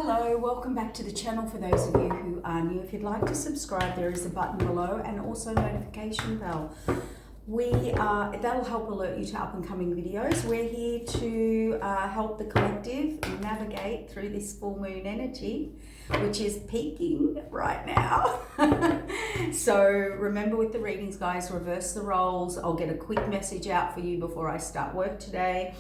Hello, welcome back to the channel. For those of you who are new, if you'd like to subscribe, there is a button below and also notification bell. That'll help alert you to up and coming videos. We're here to help the collective navigate through this full moon energy, which is peaking right now. So remember with the readings, guys, reverse the roles. I'll get a quick message out for you before I start work today.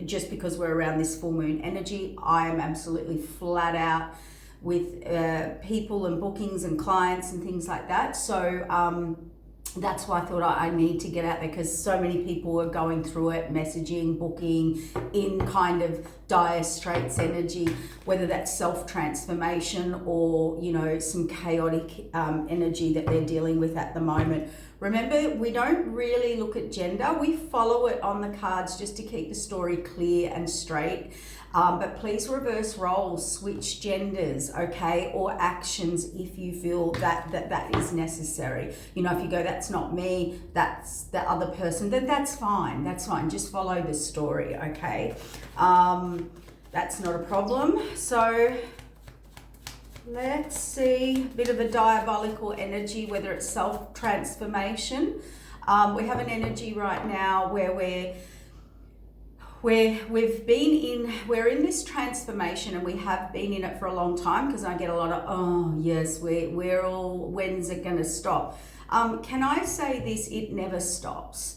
Just because we're around this full moon energy, I am absolutely flat out with people and bookings and clients and things like that. So that's why I thought I need to get out there, because so many people are going through it, messaging, booking, in kind of dire straits energy, whether that's self-transformation or, you know, some chaotic energy that they're dealing with at the moment. Remember, we don't really look at gender. We follow it on the cards just to keep the story clear and straight. But please reverse roles, switch genders, okay, or actions if you feel that is necessary. You know, if you go, that's not me, that's the other person, then that's fine. That's fine. Just follow the story, okay? That's not a problem. So let's see, a bit of a diabolical energy, whether it's self-transformation. We have an energy right now where we're in this transformation, and we have been in it for a long time, because I get a lot of, oh yes, we're all, when's it going to stop? Can I say this? It never stops.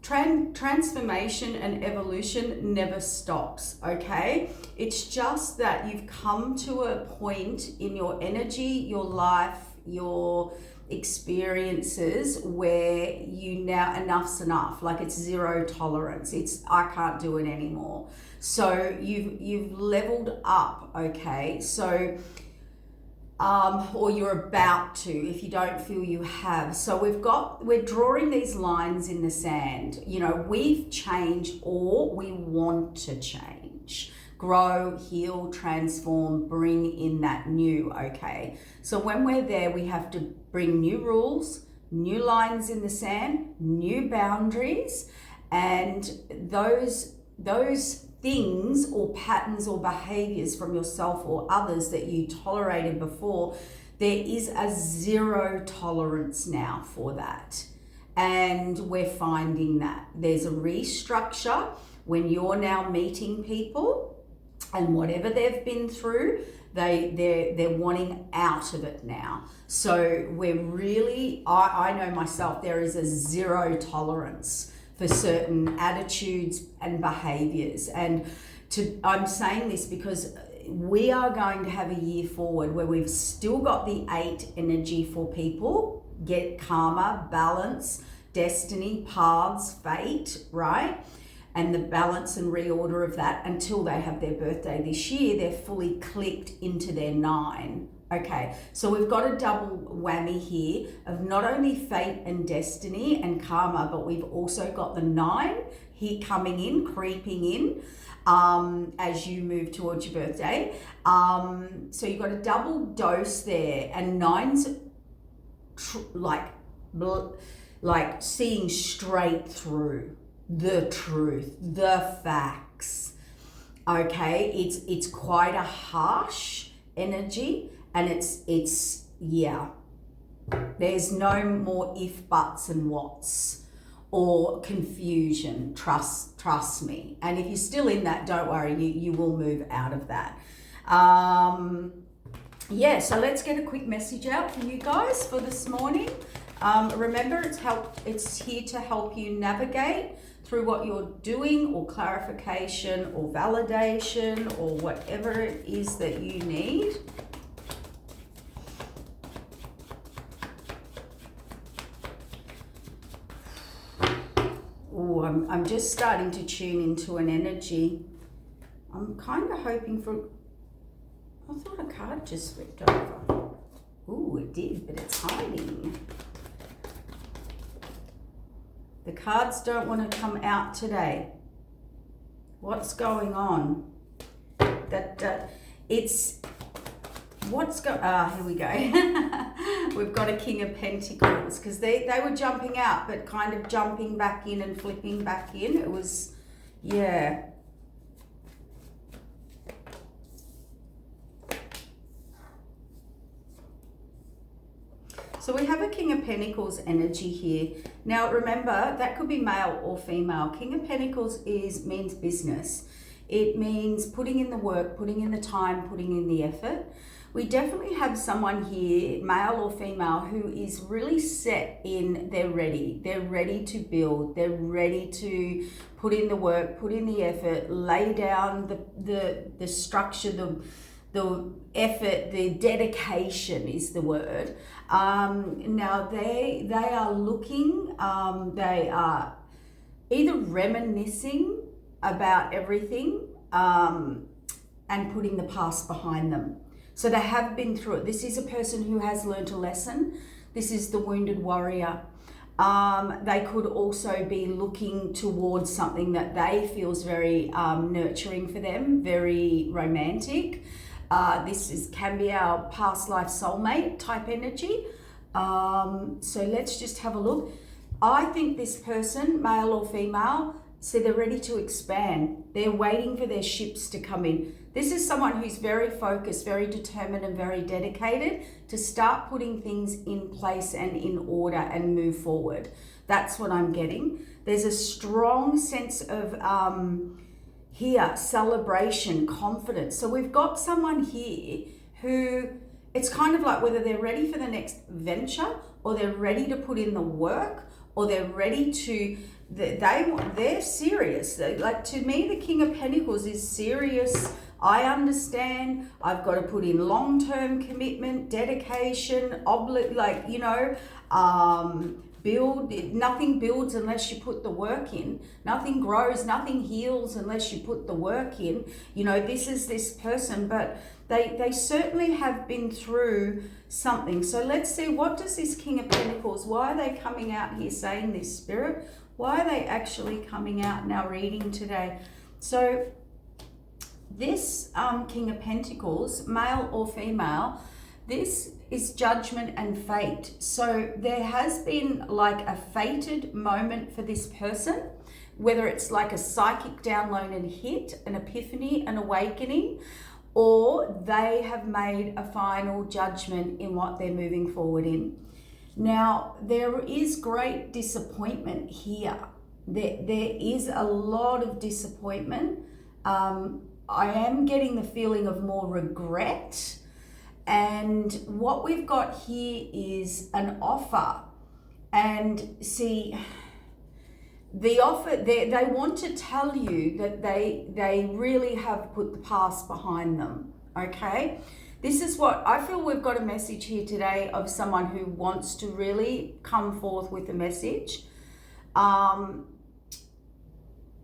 Transformation and evolution never stops, okay? It's just that you've come to a point in your energy, your life, your experiences where you now, enough's enough. Like, it's zero tolerance. It's, I can't do it anymore. So you've leveled up, okay? So or you're about to, if you don't feel you have. So we're drawing these lines in the sand. You know, we've changed, or we want to change, grow, heal, transform, bring in that new, okay? So when we're there, we have to bring new rules, new lines in the sand, new boundaries, and those things or patterns or behaviors from yourself or others that you tolerated before, there is a zero tolerance now for that. And we're finding that there's a restructure when you're now meeting people, and whatever they've been through, they're wanting out of it now. So we're really, I know myself, there is a zero tolerance for certain attitudes and behaviors. And I'm saying this because we are going to have a year forward where we've still got the 8 energy for people, get karma, balance, destiny, paths, fate, right? And the balance and reorder of that until they have their birthday this year, they're fully clicked into their 9. Okay, so we've got a double whammy here of not only fate and destiny and karma, but we've also got the 9 here coming in, creeping in as you move towards your birthday. So you've got a double dose there, and 9's like seeing straight through the truth, the facts. Okay, it's quite a harsh energy. And it's yeah, there's no more if, buts and whats or confusion. Trust me. And if you're still in that, don't worry, you will move out of that. Yeah, so let's get a quick message out for you guys for this morning. Remember, it's here to help you navigate through what you're doing, or clarification or validation, or whatever it is that you need. Oh, I'm just starting to tune into an energy. I'm kind of hoping for, I thought a card just flipped over. Ooh, it did, but it's hiding. The cards don't want to come out today. What's going on? Here we go. We've got a King of Pentacles, because they were jumping out, but kind of jumping back in and flipping back in. It was, yeah. So we have a King of Pentacles energy here. Now remember, that could be male or female. King of Pentacles means business. It means putting in the work, putting in the time, putting in the effort. We definitely have someone here, male or female, who is really set in, they're ready. They're ready to build. They're ready to put in the work, put in the effort, lay down the structure, the effort, the dedication is the word. Now they are looking, they are either reminiscing about everything and putting the past behind them. So they have been through it. This is a person who has learned a lesson. This is the wounded warrior. They could also be looking towards something that they feels very nurturing for them, very romantic. Can be our past life soulmate type energy. So let's just have a look. I think this person, male or female, so they're ready to expand. They're waiting for their ships to come in. This is someone who's very focused, very determined, and very dedicated to start putting things in place and in order and move forward. That's what I'm getting. There's a strong sense of here, celebration, confidence. So we've got someone here who, it's kind of like whether they're ready for the next venture, or they're ready to put in the work, or they're ready to, they're serious. Like, to me, the King of Pentacles is serious. I understand I've got to put in long-term commitment, dedication, build. Nothing builds unless you put the work in. Nothing grows, nothing heals unless you put the work in. This is this person, but they certainly have been through something. So let's see, what does this King of Pentacles, why are they coming out here saying this, Spirit? Why are they actually coming out in our reading today? So this King of Pentacles, male or female, this is judgment and fate. So there has been like a fated moment for this person, whether it's like a psychic download and hit, an epiphany, an awakening, or they have made a final judgment in what they're moving forward in. Now, there is great disappointment here. There is a lot of disappointment. I am getting the feeling of more regret. And what we've got here is an offer. And see, the offer, they want to tell you that they really have put the past behind them, okay? This is what I feel. We've got a message here today of someone who wants to really come forth with a message.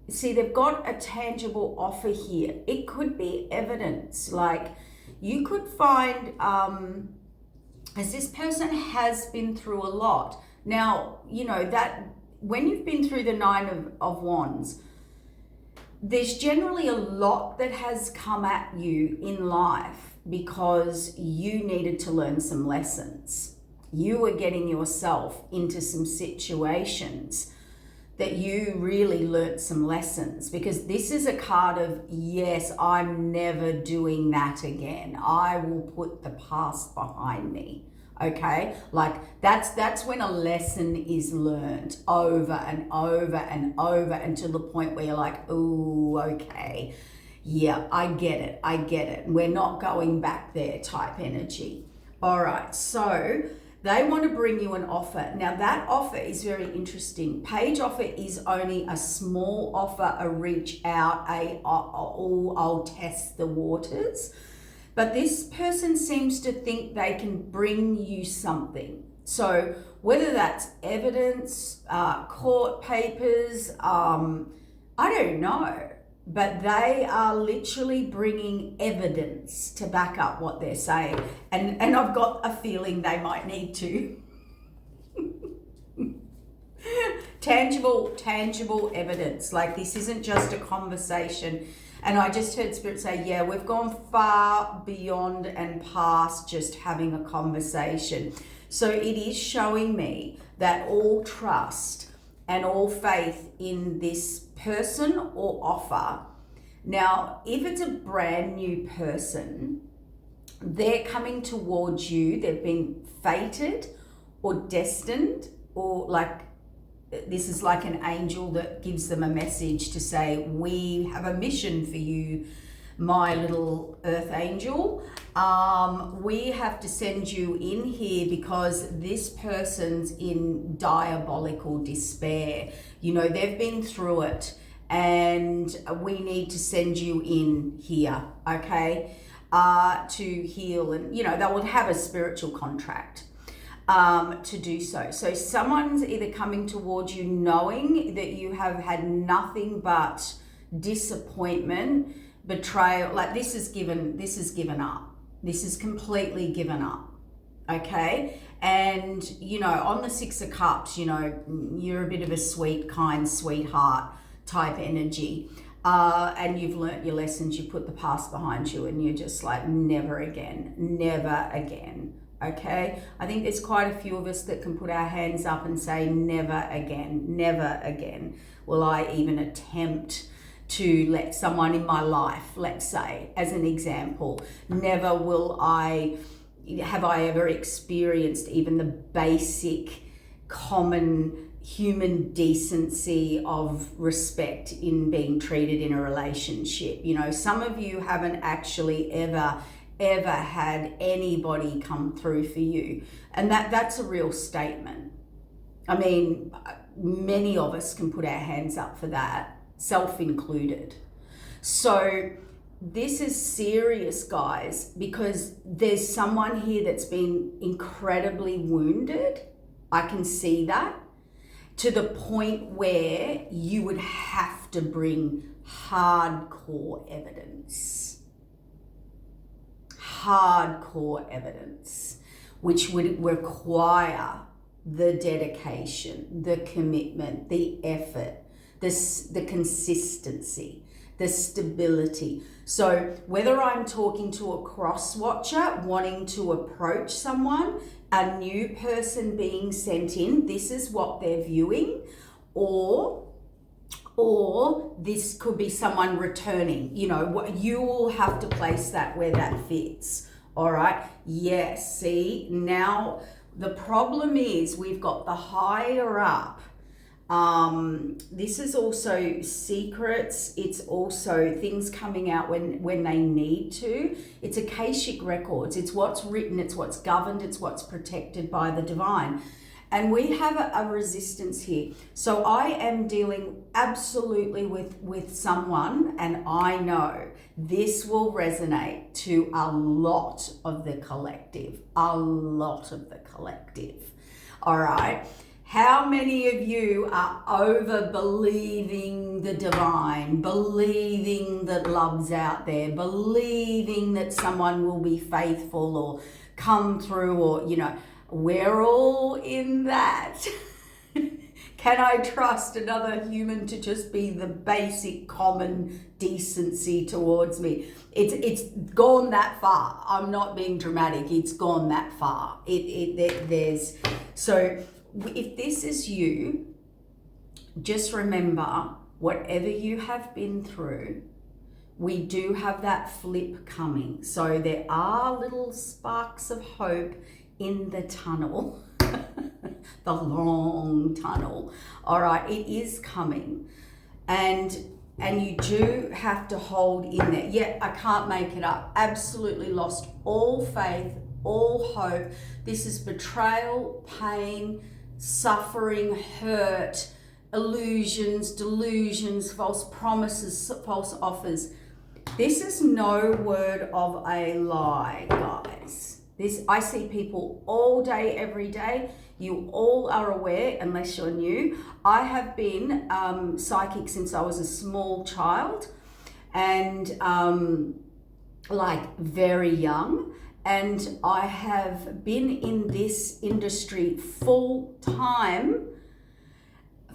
See, they've got a tangible offer here. It could be evidence, like you could find, as this person has been through a lot. Now, that when you've been through the Nine of Wands, there's generally a lot that has come at you in life because you needed to learn some lessons. You were getting yourself into some situations that you really learnt some lessons, because this is a card of, yes, I'm never doing that again. I will put the past behind me. Okay, like that's when a lesson is learned over and over and over until the point where you're like, oh, okay, yeah, I get it. We're not going back there type energy. All right, so they want to bring you an offer. Now that offer is very interesting. Page offer is only a small offer, a reach out, I'll test the waters. But this person seems to think they can bring you something. So whether that's evidence, court papers, I don't know. But they are literally bringing evidence to back up what they're saying. And I've got a feeling they might need to. Tangible evidence. Like, this isn't just a conversation. And I just heard Spirit say, yeah, we've gone far beyond and past just having a conversation. So it is showing me that all trust and all faith in this person or offer. Now, if it's a brand new person, they're coming towards you, they've been fated, or destined, or like this is like an angel that gives them a message to say, we have a mission for you, my little earth angel. We have to send you in here because this person's in diabolical despair. You know, they've been through it and we need to send you in here, okay, to heal. And, you know, they will have a spiritual contract to do so. So someone's either coming towards you knowing that you have had nothing but disappointment, betrayal, like this is given up. This is completely given up, okay? And, you know, on the Six of Cups, you know, you're a bit of a sweet, kind, sweetheart type energy. And you've learnt your lessons, you put the past behind you, and you're just like, never again, never again, okay? I think there's quite a few of us that can put our hands up and say, never again will I even attempt to let someone in my life, let's say, as an example, never have I ever experienced even the basic common human decency of respect in being treated in a relationship. You know, some of you haven't actually ever had anybody come through for you, and that's a real statement. I mean, many of us can put our hands up for that, self included. So this is serious, guys, because there's someone here that's been incredibly wounded. I can see that, to the point where you would have to bring hardcore evidence, which would require the dedication, the commitment, the effort, the consistency, the stability. So whether I'm talking to a cross watcher wanting to approach someone, a new person being sent in, this is what they're viewing, or this could be someone returning. You know, you will have to place that where that fits. All right. Yes. See, now the problem is we've got the higher up. This is also secrets. It's also things coming out when they need to. It's Akashic records. It's what's written. It's what's governed. It's what's protected by the divine. And we have a resistance here. So I am dealing absolutely with someone, and I know this will resonate to a lot of the collective. All right. How many of you are over believing the divine, believing that love's out there, believing that someone will be faithful or come through, or, you know, we're all in that. Can I trust another human to just be the basic common decency towards me? It's gone that far. I'm not being dramatic. It's gone that far. So if this is you, just remember, whatever you have been through, we do have that flip coming. So there are little sparks of hope in the tunnel, the long tunnel. All right, it is coming. And you do have to hold in there. Yeah, I can't make it up. Absolutely lost all faith, all hope. This is betrayal, pain, suffering, hurt, illusions, delusions, false promises, false offers. This is no word of a lie, guys. I see people all day, every day. You all are aware, unless you're new. I have been psychic since I was a small child, and like very young. And I have been in this industry full time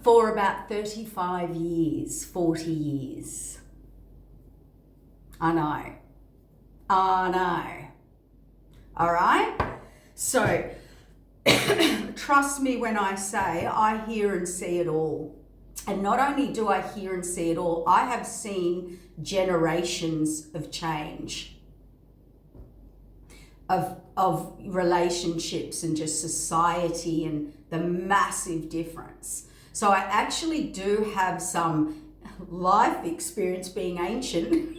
for about 35 years, 40 years. I know. All right? So trust me when I say I hear and see it all. And not only do I hear and see it all, I have seen generations of change. of relationships and just society and the massive difference. So I actually do have some life experience, being ancient,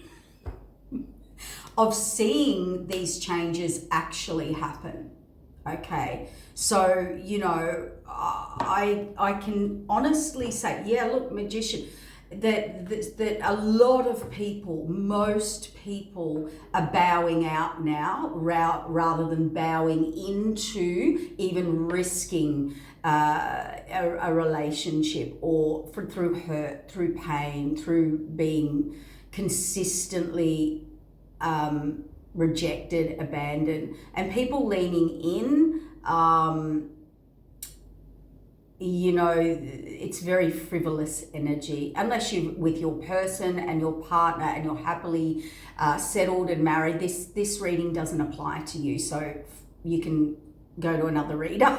of seeing these changes actually happen. Okay, so I can honestly say, yeah, look, magician, that a lot of people, most people, are bowing out now rather than bowing into even risking a relationship, or through hurt, through pain, through being consistently rejected, abandoned, and people leaning in. It's very frivolous energy, unless you're with your person and your partner and you're happily settled and married. This reading doesn't apply to you, so you can go to another reader.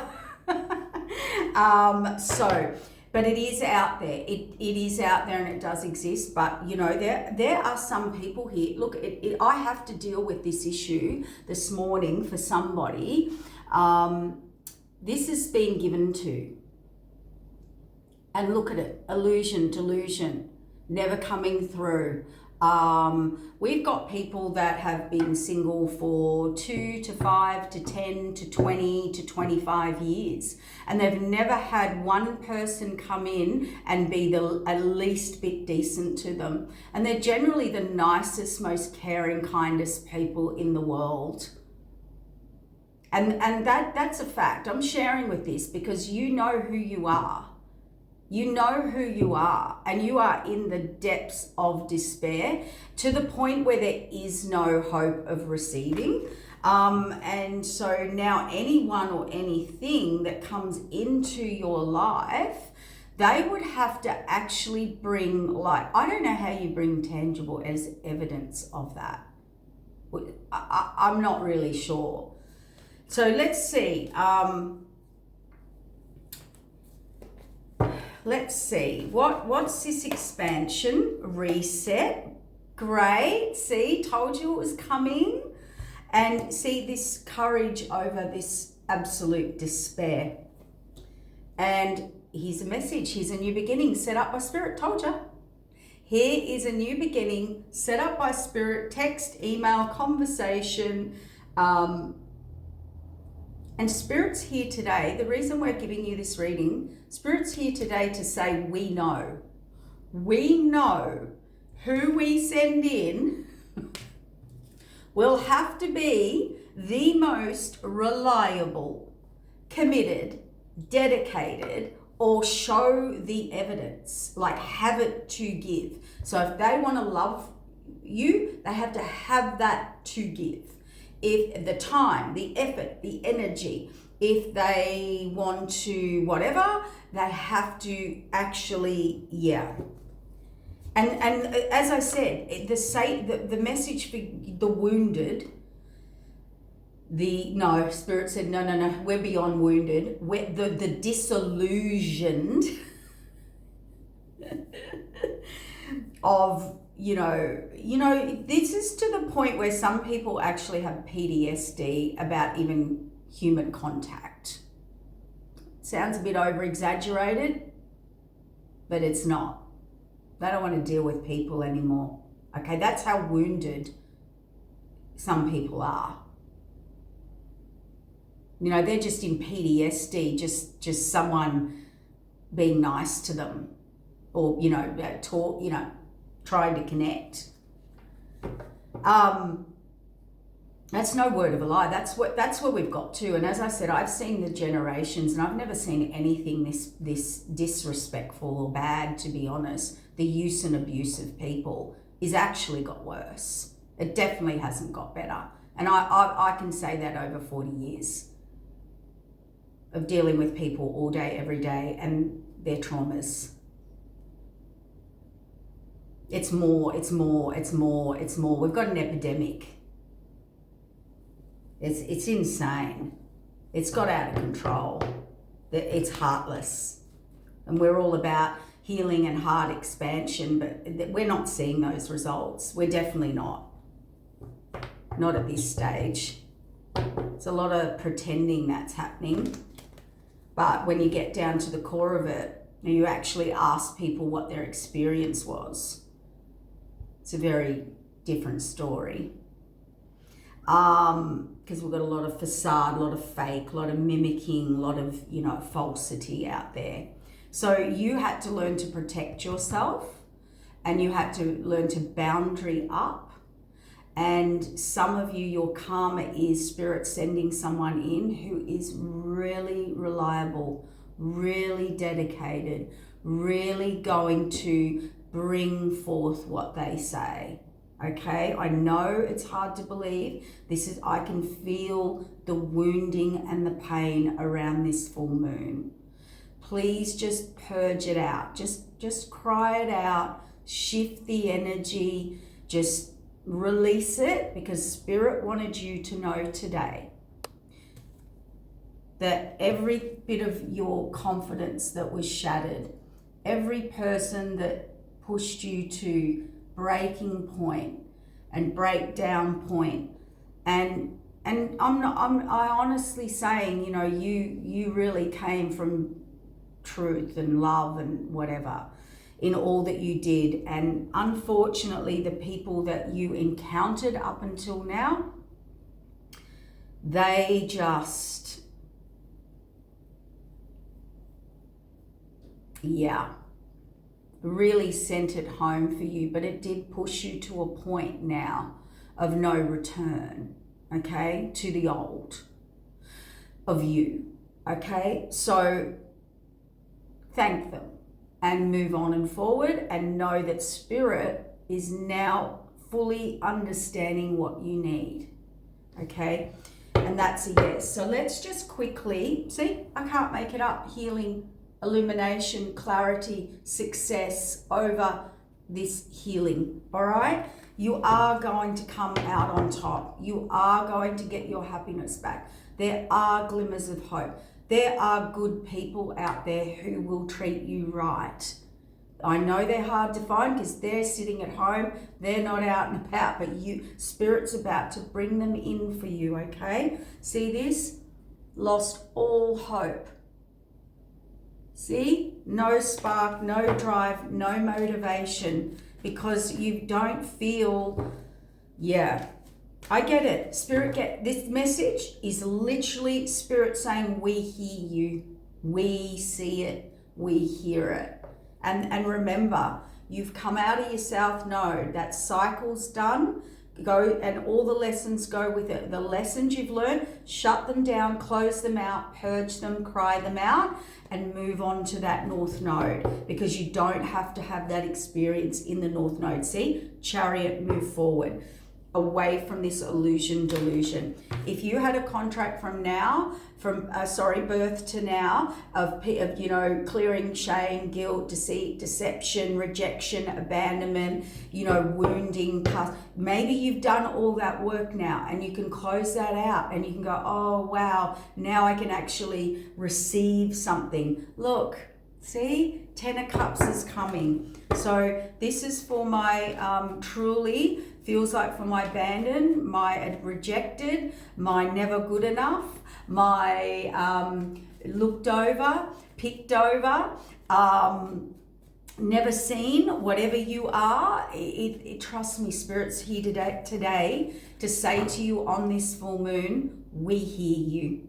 But it is out there. It is out there, and it does exist. But there are some people here. Look, I have to deal with this issue this morning for somebody. This has been given to. And look at it, illusion, delusion, never coming through. We've got people that have been single for 2 to 5 to 10 to 20 to 25 years. And they've never had one person come in and be at least bit decent to them. And they're generally the nicest, most caring, kindest people in the world. And that's a fact. I'm sharing with this because you know who you are. You know who you are, and you are in the depths of despair to the point where there is no hope of receiving. And so now anyone or anything that comes into your life, they would have to actually bring, I don't know how you bring tangible as evidence of that. I'm not really sure. So let's see. Let's see, what's this expansion? Reset, great, see, told you it was coming. And see this courage over this absolute despair. And here's a message, here's a new beginning set up by Spirit, told you. Here is a new beginning set up by Spirit, text, email, conversation, and Spirit's here today. The reason we're giving you this reading, Spirit's here today to say we know. We know who we send in will have to be the most reliable, committed, dedicated, or show the evidence, like have it to give. So if they want to love you, they have to have that to give. If the time, the effort, the energy, if they want to whatever, they have to actually, And as I said, the message for the wounded, Spirit said, no, we're beyond wounded. We're the disillusioned of, this is to the point where some people actually have PTSD about even human contact. Sounds a bit over-exaggerated, but it's not. They don't want to deal with people anymore. Okay, that's how wounded some people are. They're just in PTSD, just someone being nice to them, or trying to connect. That's no word of a lie. That's where we've got to. And as I said, I've seen the generations, and I've never seen anything this disrespectful or bad, to be honest. The use and abuse of people is actually got worse. It definitely hasn't got better. And I can say that over 40 years of dealing with people all day, every day, and their traumas. It's more. We've got an epidemic. It's insane. It's got out of control. It's heartless. And we're all about healing and heart expansion, but we're not seeing those results. We're definitely not. Not at this stage. It's a lot of pretending that's happening. But when you get down to the core of it, and you actually ask people what their experience was, it's a very different story. Because we've got a lot of facade, a lot of fake, a lot of mimicking, a lot of, falsity out there. So you had to learn to protect yourself, and you had to learn to boundary up. And some of you, your karma is spirit sending someone in who is really reliable, really dedicated, really going to bring forth what they say. Okay, I know it's hard to believe. I can feel the wounding and the pain around this full moon. Please just purge it out. Just cry it out. Shift the energy. Just release it, because Spirit wanted you to know today that every bit of your confidence that was shattered, every person that pushed you to breaking point and breakdown point, and I'm honestly saying, you really came from truth and love and whatever in all that you did. And unfortunately, the people that you encountered up until now, they just, really sent it home for you. But it did push you to a point now of no return, okay, to the old of you, okay? So thank them and move on and forward, and know that Spirit is now fully understanding what you need, okay? And that's a yes. So let's just quickly, see, I can't make it up, healing, illumination, clarity, success over this healing, all right? You are going to come out on top. You are going to get your happiness back. There are glimmers of hope. There are good people out there who will treat you right. I know they're hard to find because they're sitting at home. They're not out and about, but Spirit's about to bring them in for you, okay? See this? Lost all hope. See? No spark, no drive, no motivation, because you don't feel, I get it. This message is literally Spirit saying, we hear you, we see it, we hear it. And remember, you've come out of your south node. That cycle's done. Go, and all the lessons go with it. The lessons you've learned, shut them down, close them out, purge them, cry them out, and move on to that north node, because you don't have to have that experience in the north node. See? Chariot, move forward, away from this illusion, delusion. If you had a contract from now, birth to now, of clearing shame, guilt, deceit, deception, rejection, abandonment, wounding, past, maybe you've done all that work now, and you can close that out, and you can go, oh wow, now I can actually receive something. Look, see, 10 of Cups is coming. So this is for my truly, feels like for my abandoned, my rejected, my never good enough, my looked over, picked over, never seen, whatever you are. Trust me, Spirit's here today to say to you on this full moon, we hear you,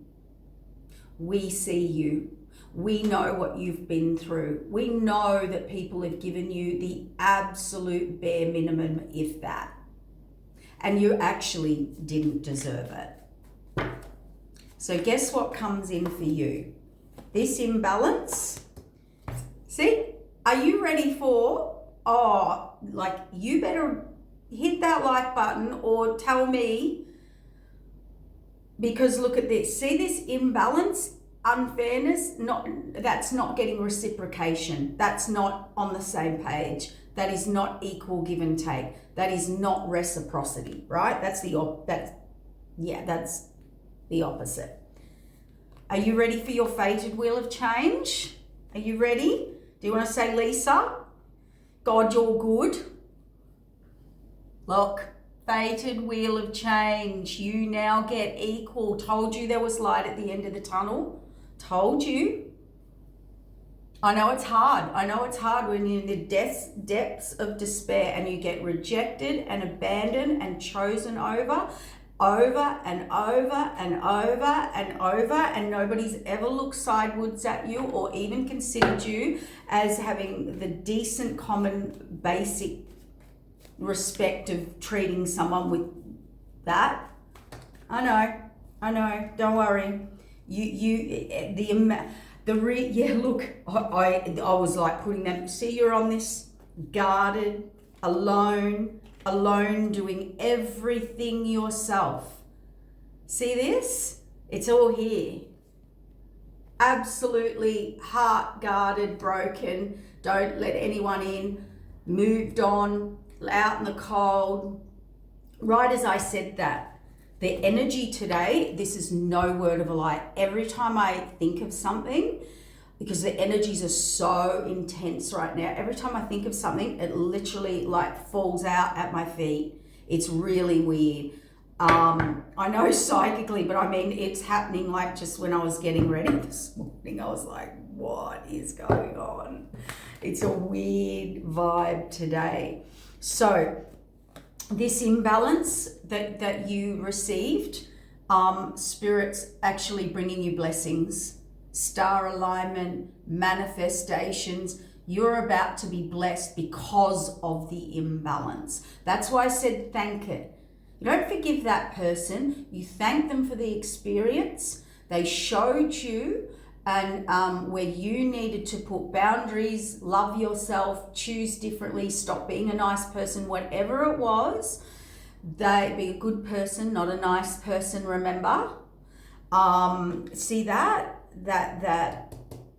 we see you. We know what you've been through. We know that people have given you the absolute bare minimum, if that. And you actually didn't deserve it. So guess what comes in for you? This imbalance. See, are you ready for, you better hit that like button or tell me, because look at this. See this imbalance? Unfairness, that's not getting reciprocation. That's not on the same page. That is not equal give and take. That is not reciprocity, right? That's the opposite. Are you ready for your fated wheel of change? Are you ready? Do you want to say, Lisa, God, you're good? Look, Fated wheel of change. You now get equal. Told you there was light at the end of the tunnel. Told you. I know it's hard. I know it's hard when you're in the depths of despair and you get rejected and abandoned and chosen over and over and over and over, and nobody's ever looked sideways at you or even considered you as having the decent, common, basic respect of treating someone with that. I know. Don't worry. Look, I was like putting them. See, you're on this guarded, alone, doing everything yourself. See this? It's all here. Absolutely heart guarded, broken. Don't let anyone in. Moved on. Out in the cold. Right as I said that, the energy today, this is no word of a lie. Every time I think of something, because the energies are so intense right now, every time I think of something, it literally like falls out at my feet. It's really weird. I know psychically, but I mean, it's happening like just when I was getting ready this morning. I was like, what is going on? It's a weird vibe today. So this imbalance that you received, Spirit's actually bringing you blessings, star alignment, manifestations. You're about to be blessed because of the imbalance. That's why I said thank it. You don't forgive that person. You thank them for the experience. They showed you and where you needed to put boundaries, love yourself, choose differently, stop being a nice person, whatever it was. They be a good person, not a nice person, remember? See that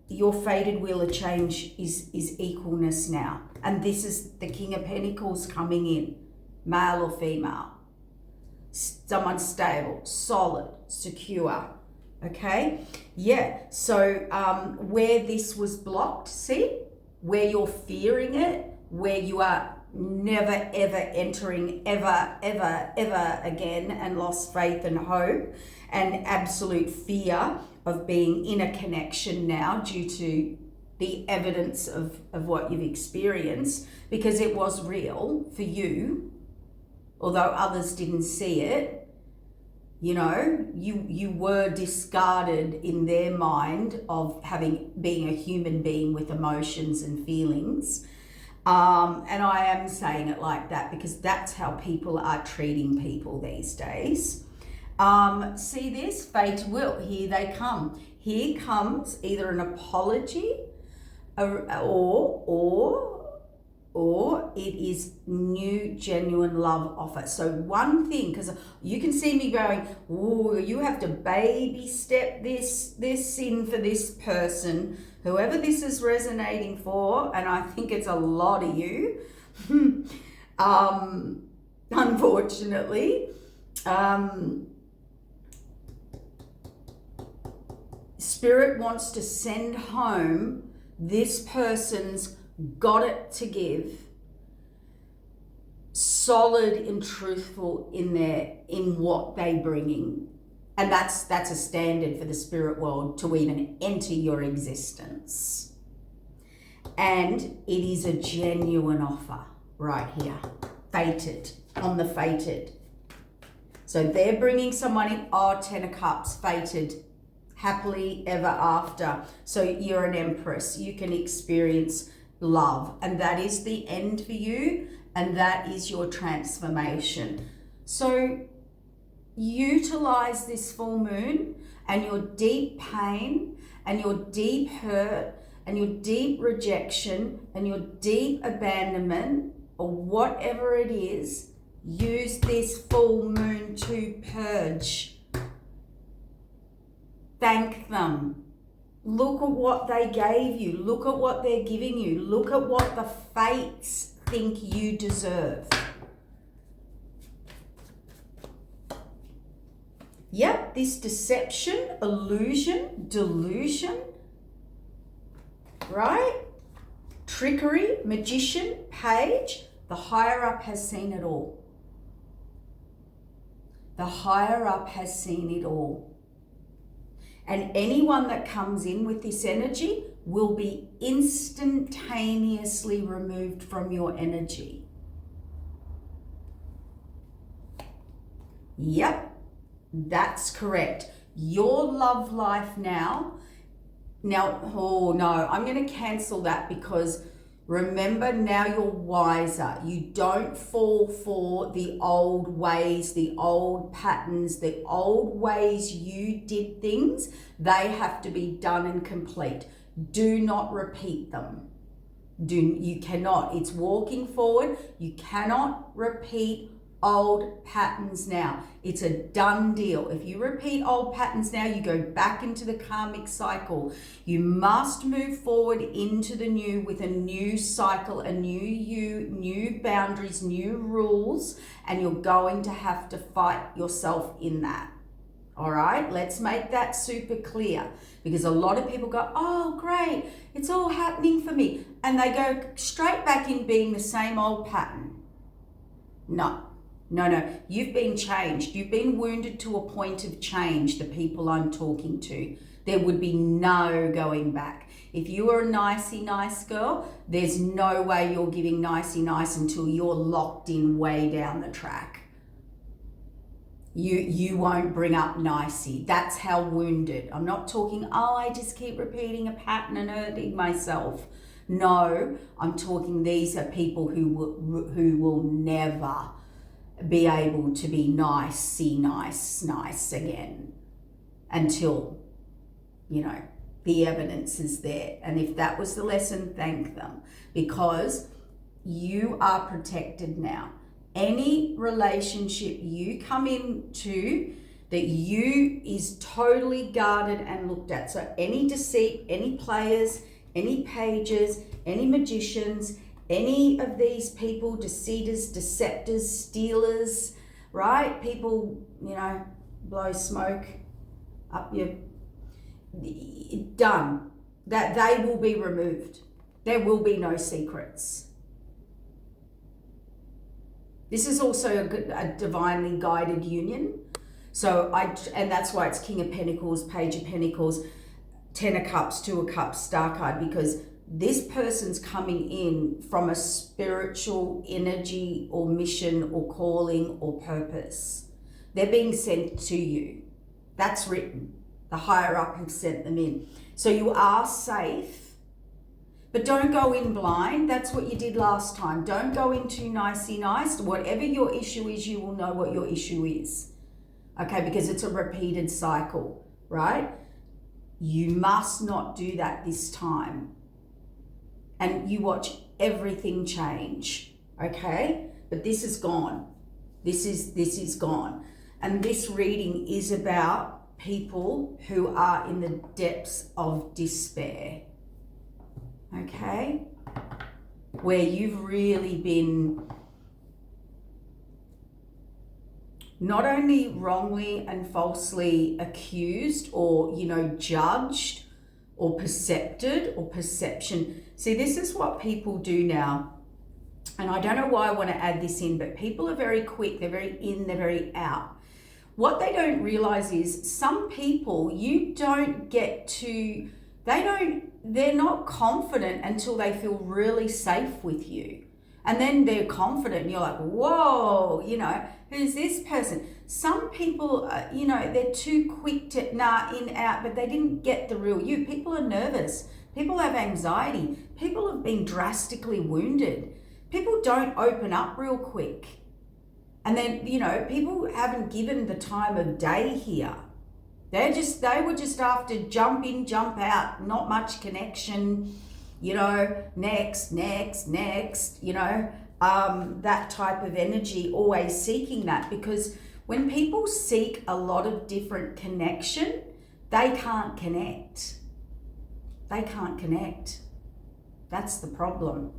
your fated wheel of change is equalness now. And this is the King of Pentacles coming in, male or female. Someone stable, solid, secure. Okay, yeah, so where this was blocked, see, where you're fearing it, where you are never ever entering ever again, and lost faith and hope and absolute fear of being in a connection now due to the evidence of what you've experienced, because it was real for you, although others didn't see it. You know, you were discarded in their mind of being a human being with emotions and feelings. And I am saying it like that because that's how people are treating people these days. See this? Fate will. Here they come. Here comes either an apology or it is new genuine love offer. So one thing, because you can see me going, oh, you have to baby step this in for this person, whoever this is resonating for, and I think it's a lot of you, unfortunately. Spirit wants to send home this person's got it to give, solid and truthful in what they bringing, and that's a standard for the spirit world to even enter your existence. And it is a genuine offer right here, fated, on the fated. So they're bringing someone in, 10 of cups, fated, happily ever after. So you're an empress, you can experience love, and that is the end for you, and that is your transformation. So utilize this full moon and your deep pain and your deep hurt and your deep rejection and your deep abandonment, or whatever it is. Use this full moon to purge. Thank them. Look at what they gave you. Look at what they're giving you. Look at what the fates think you deserve. Yep, this deception, illusion, delusion, right? Trickery, magician, page, the higher up has seen it all. The higher up has seen it all. And anyone that comes in with this energy will be instantaneously removed from your energy. Yep, that's correct. Your love life now, oh no, I'm going to cancel that because remember, now you're wiser. You don't fall for the old ways, the old patterns, the old ways you did things. They have to be done and complete. Do not repeat them. You cannot. It's walking forward. You cannot repeat old patterns now. It's a done deal. If you repeat old patterns now, you go back into the karmic cycle. You must move forward into the new with a new cycle, a new you, new boundaries, new rules, and you're going to have to fight yourself in that. All right, let's make that super clear, because a lot of people go, oh, great, it's all happening for me. And they go straight back in being the same old pattern. No, you've been changed. You've been wounded to a point of change, the people I'm talking to. There would be no going back. If you were a nicey nice girl, there's no way you're giving nicey nice until you're locked in way down the track. You won't bring up nicey. That's how wounded. I'm not talking, oh, I just keep repeating a pattern and hurting myself. No, I'm talking these are people who will never be able to be nice again until, the evidence is there. And if that was the lesson, thank them, because you are protected now. Any relationship you come into that you is totally guarded and looked at. So any deceit, any players, any pages, any magicians, any of these people, deceiters, deceptors, stealers, right? People, blow smoke up your, done. That they will be removed. There will be no secrets. This is also a divinely guided union. So and that's why it's King of Pentacles, Page of Pentacles, Ten of Cups, Two of Cups, Star card, because this person's coming in from a spiritual energy or mission or calling or purpose. They're being sent to you. That's written. The higher up have sent them in. So you are safe. But don't go in blind. That's what you did last time. Don't go in too nicey nice. Whatever your issue is, you will know what your issue is. Okay, because it's a repeated cycle, right? You must not do that this time. And you watch everything change, okay? But this is gone. This is gone. And this reading is about people who are in the depths of despair. Okay, where you've really been not only wrongly and falsely accused or, judged or percepted or perception. See, this is what people do now. And I don't know why I want to add this in, but people are very quick. They're very in, they're very out. What they don't realize is some people they're not confident until they feel really safe with you. And then they're confident and you're like, whoa, who's this person? Some people, they're too quick to in, out, but they didn't get the real you. People are nervous. People have anxiety. People have been drastically wounded. People don't open up real quick. And then, people haven't given the time of day here. They were just after jump in, jump out, not much connection, next, that type of energy, always seeking that. Because when people seek a lot of different connection, they can't connect. They can't connect. That's the problem.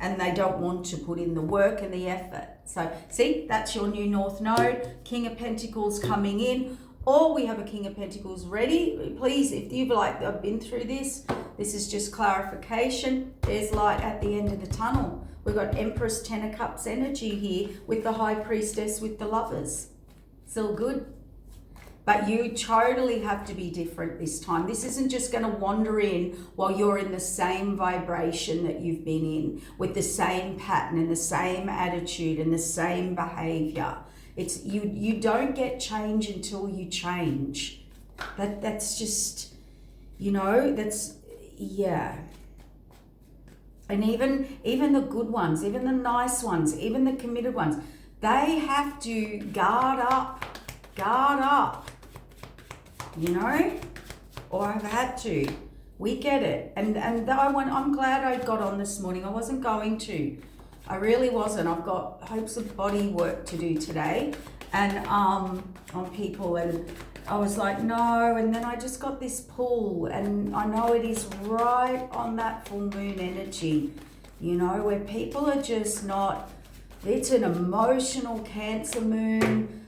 And they don't want to put in the work and the effort. So see, that's your new North Node, King of Pentacles coming in. Or we have a King of Pentacles ready. Please, if you've I've been through this is just clarification. There's light at the end of the tunnel. We've got Empress, Ten of Cups energy here with the High Priestess with the Lovers. It's all good. But you totally have to be different this time. This isn't just going to wander in while you're in the same vibration that you've been in, with the same pattern and the same attitude and the same behavior. It's you don't get change until you change. That's just, that's, yeah. And even the good ones, even the nice ones, even the committed ones, they have to guard up, or have had to. We get it. And I'm glad I got on this morning. I wasn't going to. I really wasn't. I've got heaps of body work to do today and on people, and I was like, no, and then I just got this pull, and I know it is right on that full moon energy, where people are just not, it's an emotional Cancer moon.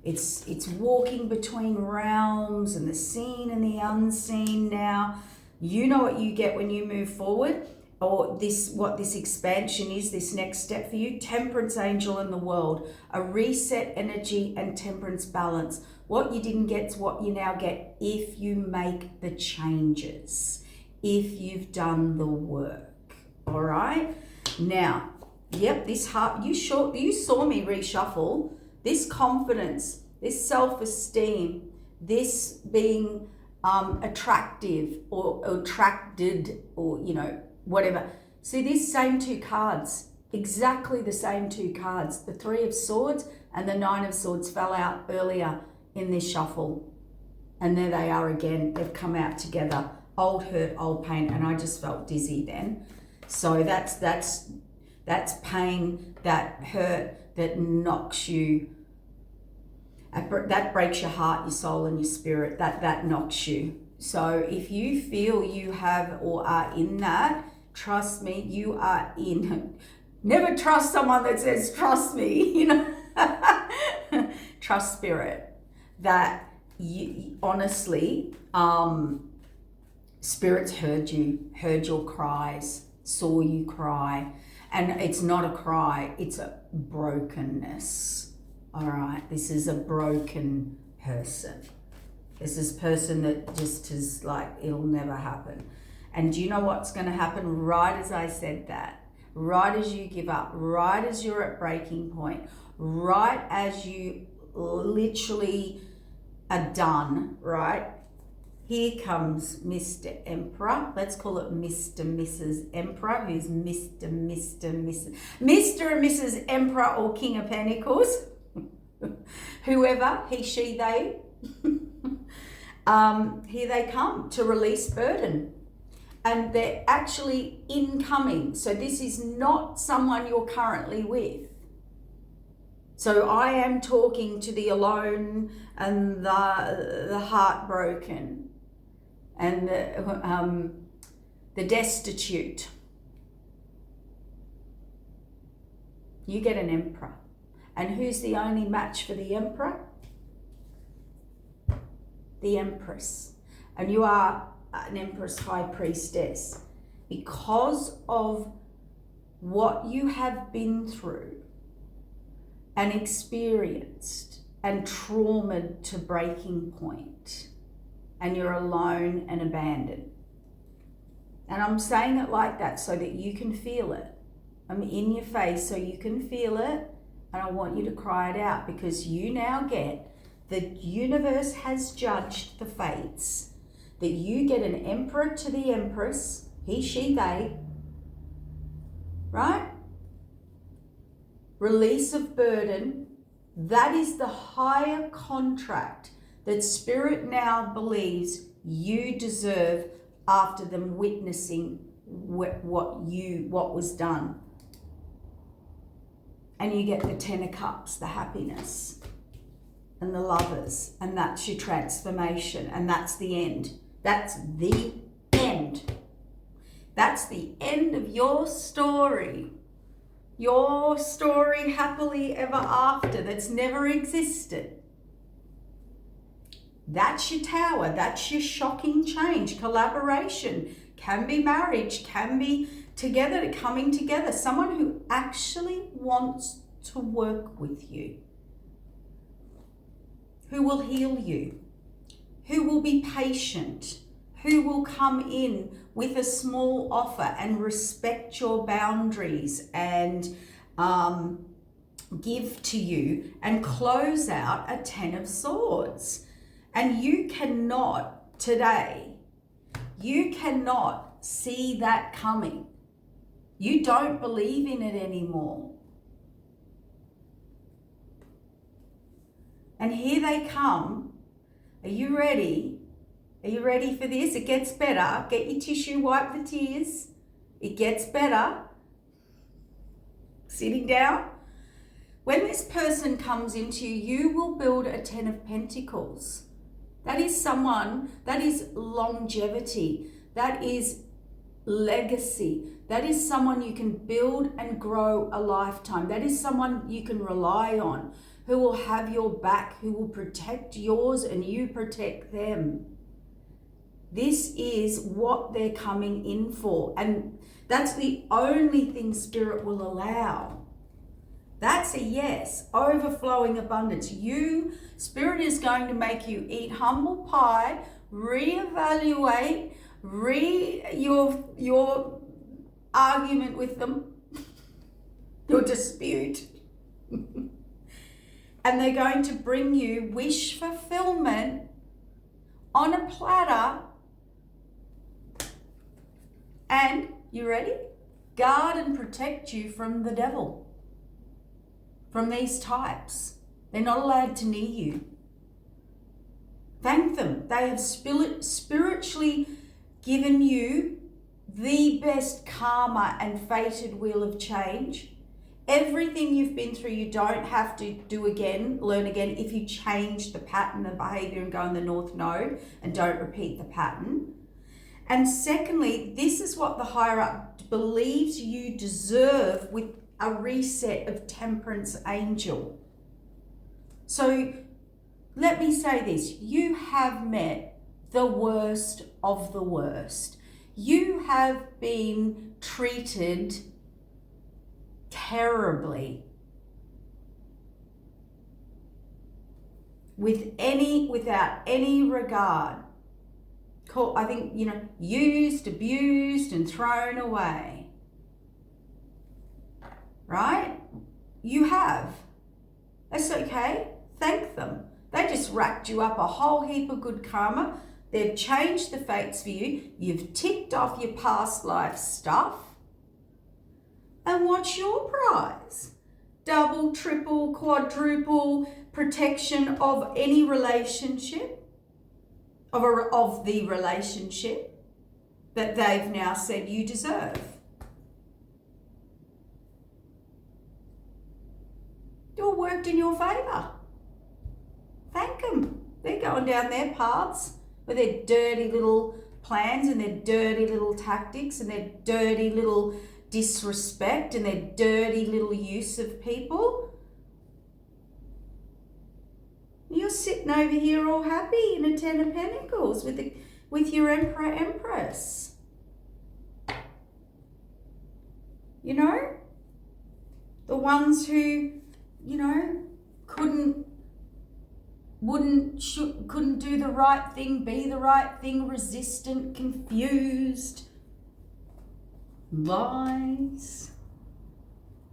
It's walking between realms and the seen and the unseen now. You know what you get when you move forward, or what this expansion is, this next step for you. Temperance angel in the world, a reset energy and temperance balance. What you didn't get is what you now get if you make the changes, if you've done the work. All right? Now, yep, this heart, you saw me reshuffle. This confidence, this self-esteem, this being attractive or attracted, or whatever. See, these same two cards, exactly the same two cards. The Three of Swords and the Nine of Swords fell out earlier in this shuffle. And there they are again. They've come out together. Old hurt, old pain. And I just felt dizzy then. So that's pain, that hurt, that knocks you, that breaks your heart, your soul, and your spirit. That knocks you. So if you feel you have or are in that, trust me, you are in. Never trust someone that says, trust me, Trust spirit. That you, honestly, spirits heard your cries, saw you cry. And it's not a cry, it's a brokenness. All right, this is a broken person. This is a person that just is like, it'll never happen. And do you know what's going to happen right as I said that? Right as you give up, right as you're at breaking point, right as you literally are done, right? Here comes Mr. Emperor. Let's call it Mr. Mrs. Emperor, who's Mr. and Mrs. Emperor or King of Pentacles. Whoever, he, she, they. Here they come to release burden. And they're actually incoming. So this is not someone you're currently with. So I am talking to the alone and the heartbroken and the destitute. You get an emperor. And who's the only match for the emperor? The empress. And you are an empress high priestess. Because of what you have been through and experienced and traumatized to breaking point, and you're alone and abandoned. And I'm saying it like that so that you can feel it. I'm in your face so you can feel it, and I want you to cry it out, because you now get, the universe has judged the fates, that you get an emperor to the empress, he, she, they, right? Release of burden. That is the higher contract that Spirit now believes you deserve after them witnessing what was done. And you get the Ten of Cups, the happiness, and the Lovers, and that's your transformation, and that's the end. That's the end. That's the end of your story. Your story happily ever after that's never existed. That's your Tower. That's your shocking change. Collaboration. Can be marriage. Can be together, coming together. Someone who actually wants to work with you. who will heal you, who will be patient, who will come in with a small offer and respect your boundaries and give to you and close out a 10 of Swords. And you cannot today, you cannot see that coming. You don't believe in it anymore. And here they come. Are you ready? Are you ready for this? It gets better. Get your tissue, wipe the tears. It gets better. Sitting down. When this person comes into you, you will build a 10 of Pentacles. That is someone, that is longevity. That is legacy. That is someone you can build and grow a lifetime. That is someone you can rely on, who will have your back, who will protect yours and you protect them. This is what they're coming in for. And that's the only thing Spirit will allow. That's a yes. Overflowing abundance. Spirit is going to make you eat humble pie, reevaluate, your argument with them, your dispute. And they're going to bring you wish fulfillment on a platter. And, you ready? Guard and protect you from the devil. From these types. They're not allowed to near you. Thank them. They have spiritually given you the best karma and fated wheel of change. Everything you've been through, you don't have to do again, learn again, if you change the pattern of behavior and go in the North Node and don't repeat the pattern. And secondly, this is what the higher up believes you deserve with a reset of Temperance Angel. So let me say this, you have met the worst of the worst. You have been treated terribly without any regard. I think, used, abused, and thrown away. Right? You have. That's okay. Thank them. They just racked you up a whole heap of good karma. They've changed the fates for you. You've ticked off your past life stuff. And what's your prize? Double, triple, quadruple protection of any relationship, of the relationship that they've now said you deserve. It all worked in your favour. Thank them. They're going down their paths with their dirty little plans and their dirty little tactics and their dirty little disrespect and their dirty little use of people. You're sitting over here all happy in a 10 of Pentacles with your Emperor, Empress. The ones who, couldn't do the right thing, be the right thing, resistant, confused, lies,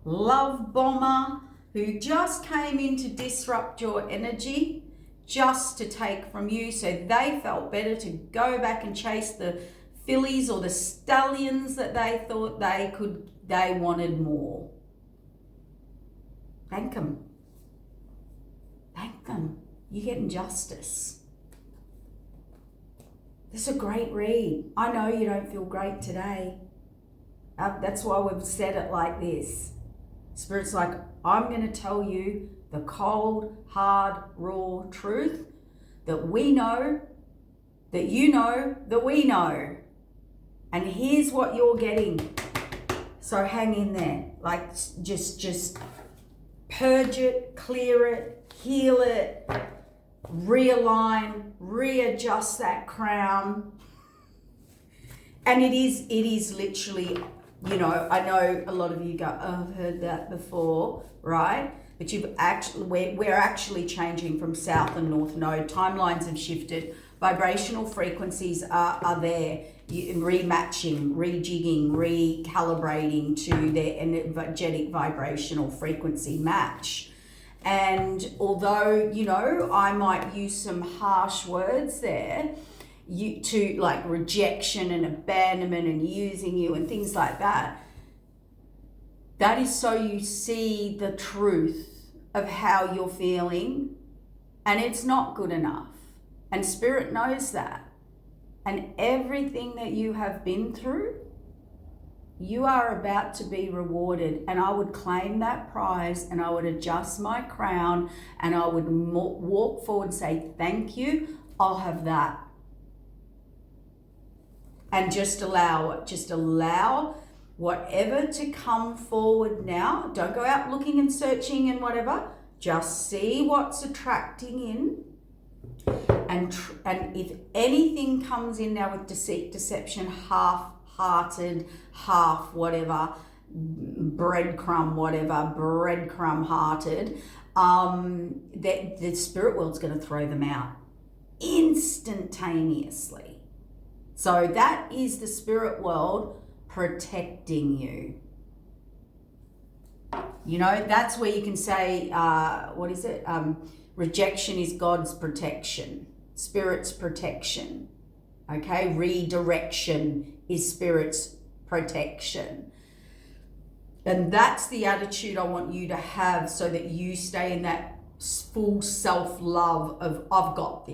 love bomber, who just came in to disrupt your energy, just to take from you, so they felt better to go back and chase the fillies or the stallions that they thought they wanted more. Thank them. Thank them. You're getting justice. This is a great read. I know you don't feel great today. That's why we've said it like this. Spirit's like, I'm going to tell you the cold, hard, raw truth that we know, that you know, that we know. And here's what you're getting. So hang in there. Like, just purge it, clear it, heal it, realign, readjust that crown. And it is literally, I know a lot of you go, oh, I've heard that before, right? but we're actually changing from south and north node. Timelines have shifted. Vibrational frequencies are there. Rematching, rejigging, recalibrating to their energetic vibrational frequency match. And although, I might use some harsh words there, to like rejection and abandonment and using you and things like that, that is so you see the truth of how you're feeling, and it's not good enough. And Spirit knows that. And everything that you have been through, you are about to be rewarded. And I would claim that prize, and I would adjust my crown, and I would walk forward and say, thank you, I'll have that. And just allow it. Just allow whatever to come forward now. Don't go out looking and searching and whatever. Just see what's attracting in. And if anything comes in now with deceit, deception, half-hearted, half whatever, breadcrumb-hearted, the spirit world's going to throw them out instantaneously. So that is the spirit world protecting you. That's where you can say, rejection is God's protection, Spirit's protection. Okay, redirection is Spirit's protection. And that's the attitude I want you to have, so that you stay in that full self-love of, I've got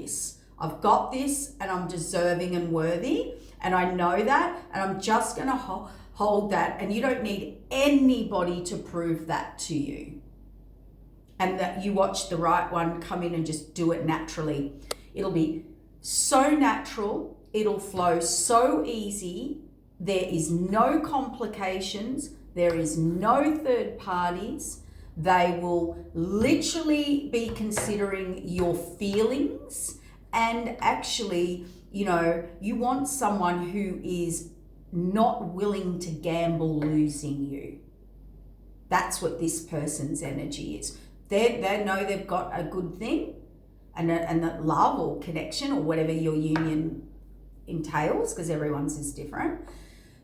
this, and I'm deserving and worthy, and I know that, and I'm just going to hold that, and you don't need anybody to prove that to you. And that you watch the right one come in and just do it naturally. It'll be so natural. It'll flow so easy. There is no complications. There is no third parties. They will literally be considering your feelings. And actually, you want someone who is not willing to gamble losing you. That's what this person's energy is. They know they've got a good thing, and that love or connection or whatever your union entails, because everyone's is different.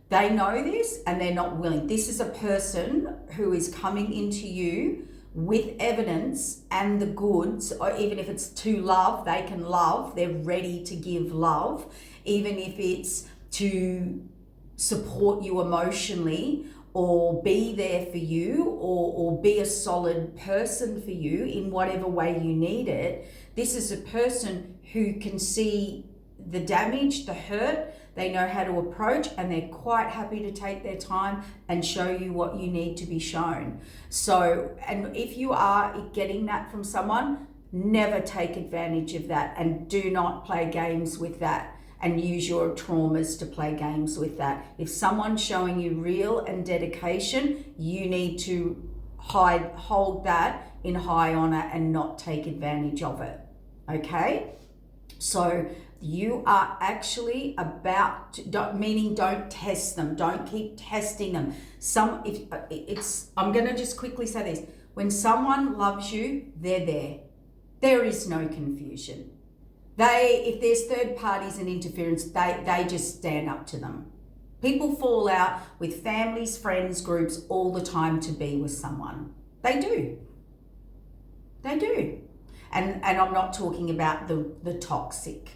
They know this, and they're not willing. This is a person who is coming into you with evidence and the goods, or even if it's to love, they can love. They're ready to give love, even if it's to support you emotionally, or be there for you, or be a solid person for you in whatever way you need it. This is a person who can see the damage, the hurt. They know how to approach, and they're quite happy to take their time and show you what you need to be shown. So, and if you are getting that from someone, never take advantage of that, and do not play games with that. And use your traumas to play games with that. If someone's showing you real and dedication, you need to hold that in high honor and not take advantage of it. Okay? So you are actually about to, meaning don't test them. Don't keep testing them. I'm going to just quickly say this. When someone loves you, they're there. There is no confusion. If there's third parties and interference, they just stand up to them. People fall out with families, friends, groups all the time to be with someone. They do. And I'm not talking about the toxic.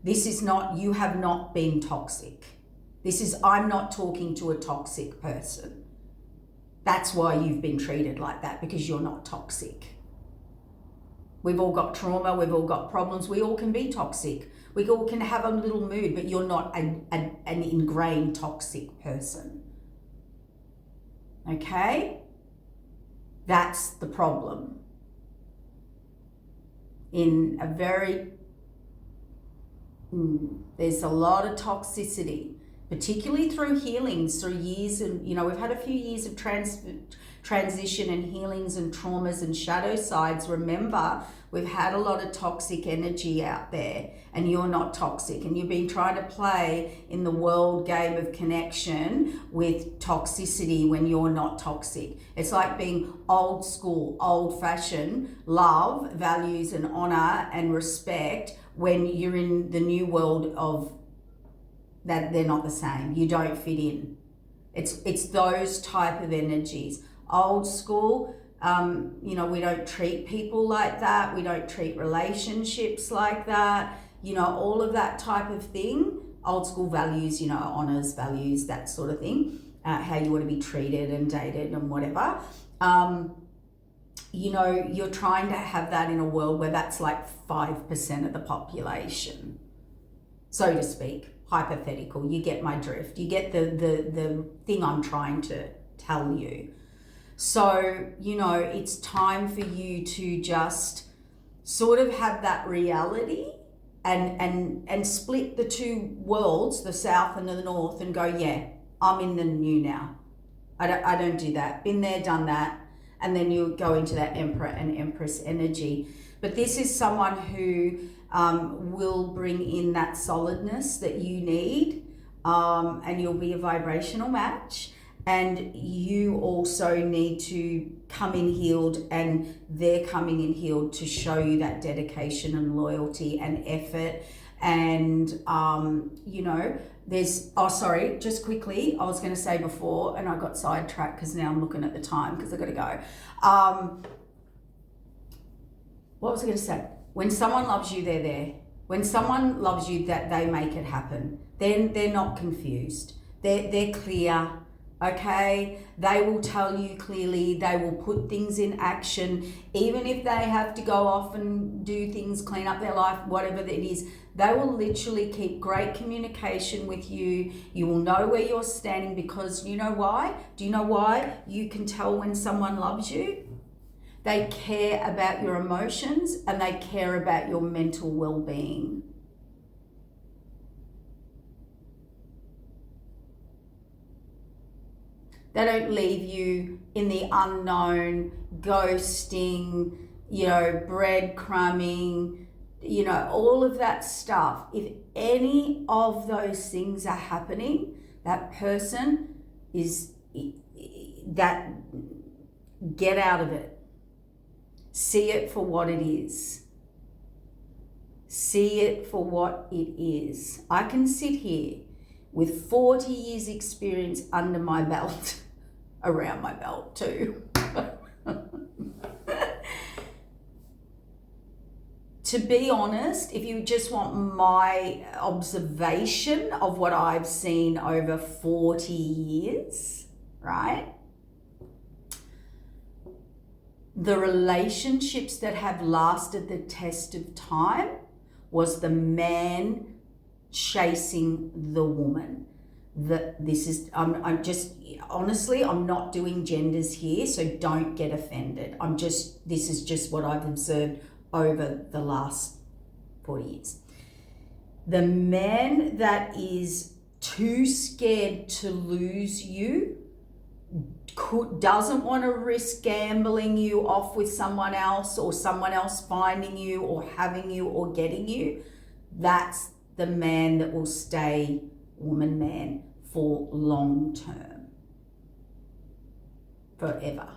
This is not, you have not been toxic. This is, I'm not talking to a toxic person. That's why you've been treated like that, because you're not toxic. We've all got trauma, we've all got problems, we all can be toxic. We all can have a little mood, but you're not an ingrained toxic person. Okay? That's the problem. There's a lot of toxicity particularly through healings, through years, and we've had a few years of transition and healings and traumas and shadow sides. Remember, we've had a lot of toxic energy out there, and you're not toxic, and you've been trying to play in the world game of connection with toxicity when you're not toxic. It's like being old school, old fashioned, love, values and honor and respect when you're in the new world of that they're not the same. You don't fit in. It's those type of energies. Old school, we don't treat people like that. We don't treat relationships like that. All of that type of thing. Old school values, honors, values, that sort of thing. How you want to be treated and dated and whatever. You're trying to have that in a world where that's like 5% of the population, so to speak. Hypothetical. You get my drift. You get the thing I'm trying to tell you. So, it's time for you to just sort of have that reality and split the two worlds, the south and the north, and go, yeah, I'm in the new now. I don't do that. Been there, done that. And then you go into that Emperor and Empress energy. But this is someone who will bring in that solidness that you need, and you'll be a vibrational match. And you also need to come in healed, and they're coming in healed to show you that dedication and loyalty and effort. And, just quickly, I was going to say before, and I got sidetracked because now I'm looking at the time because I've got to go. What was I going to say? When someone loves you, they're there. When someone loves you, that they make it happen. Then they're not confused. They're clear. Okay, they will tell you clearly. They will put things in action, even if they have to go off and do things, clean up their life, whatever it is. They will literally keep great communication with you. You will know where you're standing, because you know why? Do you know why you can tell when someone loves you? They care about your emotions and they care about your mental well-being. They don't leave you in the unknown, ghosting, breadcrumbing, all of that stuff. If any of those things are happening, that person is that, get out of it. See it for what it is. See it for what it is. I can sit here with 40 years experience under my belt, around my belt too. To be honest, if you just want my observation of what I've seen over 40 years, right? The relationships that have lasted the test of time was the man chasing the woman. I'm just, honestly, I'm not doing genders here, so don't get offended. This is just what I've observed over the last 40 years. The man that is too scared to lose you, doesn't want to risk gambling you off with someone else, or someone else finding you or having you or getting you, that's the man that will stay woman man for long term, forever.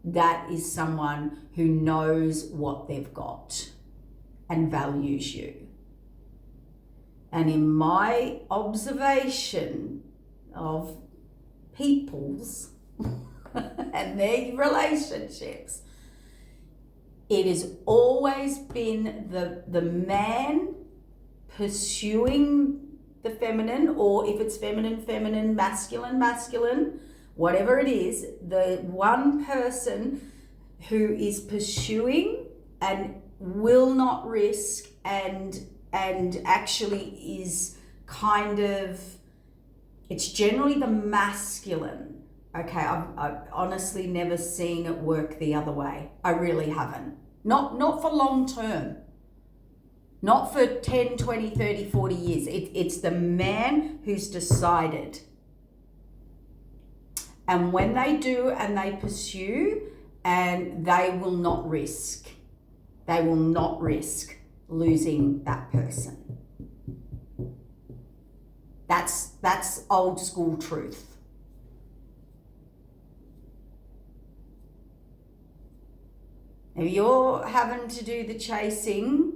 That is someone who knows what they've got and values you. And in my observation of people's and their relationships, it has always been the man pursuing the feminine, or if it's feminine, masculine, whatever it is, the one person who is pursuing and will not risk and actually is kind of, it's generally the masculine. Okay, I've honestly never seen it work the other way. I really haven't. Not for long term. Not for 10, 20, 30, 40 years. It's the man who's decided. And when they do and they pursue, and they will not risk. They will not risk losing that person. That's old school truth. If you're having to do the chasing,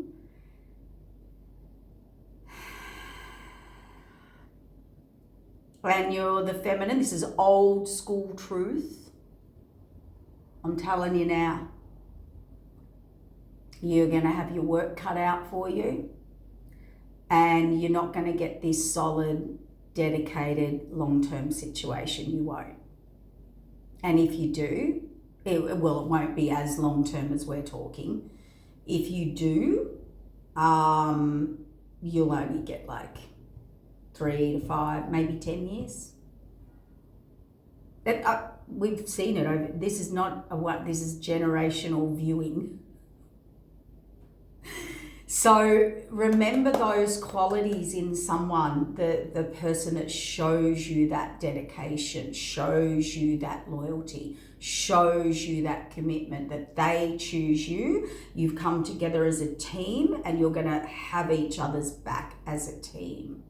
and you're the feminine, this is old school truth. I'm telling you now, you're going to have your work cut out for you, and you're not going to get this solid, dedicated, long-term situation. You won't. And if you do, it won't be as long-term as we're talking. If you do, you'll only get like 3 to 5, maybe 10 years. We've seen it over. This is not this is generational viewing. So remember those qualities in someone, the person that shows you that dedication, shows you that loyalty, shows you that commitment, that they choose you. You've come together as a team, and you're going to have each other's back as a team.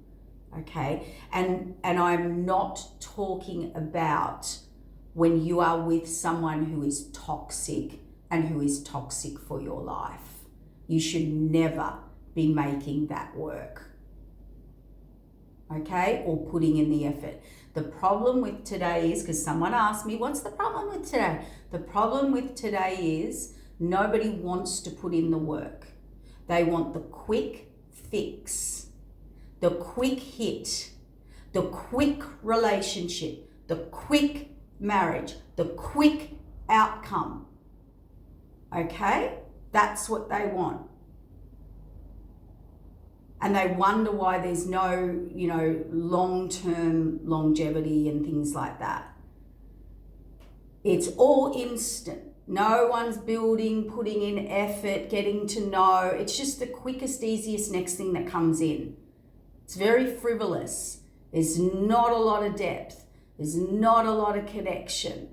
Okay? And I'm not talking about when you are with someone who is toxic and who is toxic for your life. You should never be making that work. Okay? Or putting in the effort. The problem with today is, because someone asked me, what's the problem with today? The problem with today is nobody wants to put in the work. They want the quick fix, the quick hit, the quick relationship, the quick marriage, the quick outcome. Okay? That's what they want. And they wonder why there's no, long-term longevity and things like that. It's all instant. No one's building, putting in effort, getting to know. It's just the quickest, easiest next thing that comes in. It's very frivolous. There's not a lot of depth. There's not a lot of connection.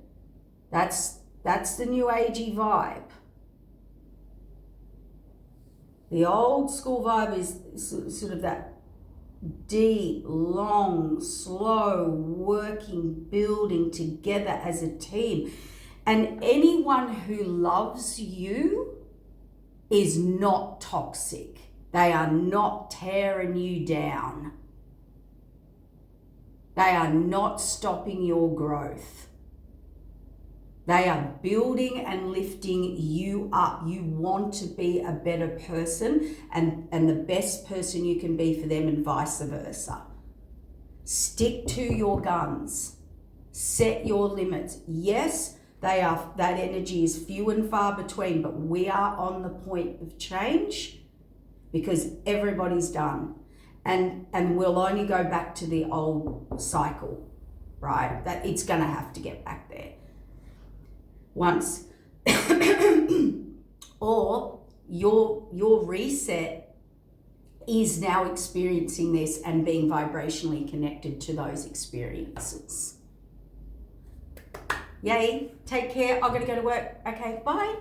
That's the new agey vibe. The old school vibe is sort of that deep, long, slow, working, building together as a team. And anyone who loves you is not toxic. They are not tearing you down. They are not stopping your growth. They are building and lifting you up. You want to be a better person and the best person you can be for them, and vice versa. Stick to your guns. Set your limits. Yes, that energy is few and far between, but we are on the point of change because everybody's done. And we'll only go back to the old cycle, right? That it's going to have to get back there. Once or your reset is now experiencing this and being vibrationally connected to those experiences. Yay, take care. I'm going to go to work. Okay, bye.